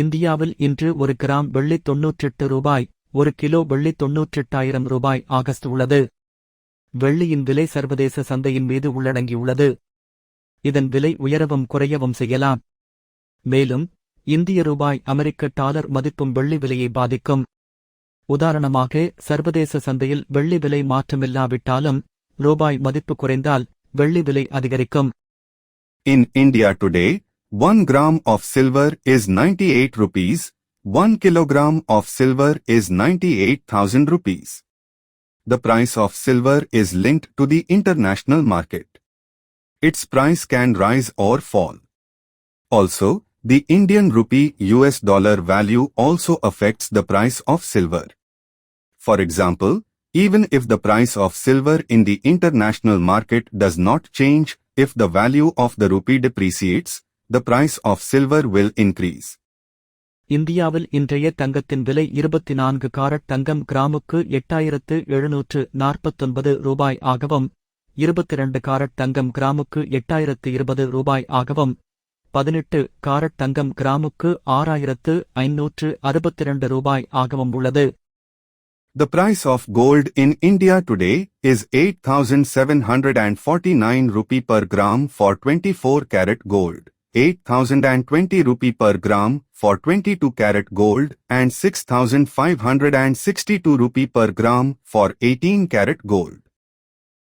இந்தியாவில் இன்று ஒரு கிராம் வெள்ளி 98 ரூபாய், ஒரு கிலோ வெள்ளி 98,000 ரூபாய் ஆகஸ்ட் உள்ளது. வெள்ளியின் விலை சர்வதேச சந்தையின் மீது உள்ளடங்கியுள்ளது. இதன் விலை உயரவும் குறையவும் செய்யலாம். மேலும் இந்திய ரூபாய் அமெரிக்க டாலர் மதிப்பும் வெள்ளி விலையை பாதிக்கும். உதாரணமாக சர்வதேச சந்தையில் வெள்ளி விலை மாற்றமில்லாவிட்டாலும் ரூபாய் மதிப்பு குறைந்தால் வெள்ளி விலை அதிகரிக்கும். In India today, 1 gram of silver is 98 rupees, 1 kilogram of silver is 98,000 rupees. The price of silver is linked to the international market. Its price can rise or fall. Also, the Indian rupee US dollar value also affects the price of silver. For example, even if the price of silver in the international market does not change, if the value of the rupee depreciates, the price of silver will increase. இந்தியாவில் இன்றைய தங்கத்தின் விலை 24 carrot தங்கம் கிராமுக்கு 8,749 ரூபாய் ஆகவும், 22 carrot தங்கம் கிராமுக்கு 8,020 ரூபாய் ஆகவும், 18 காரட் தங்கம் கிராமுக்கு 6,562 ரூபாய் ஆகவும் உள்ளது. The price of gold in India today is 8,749 rupee per gram for 24 karat gold, 8,020 rupee per gram for 22 karat gold and 6,562 rupee per gram for 18 karat gold.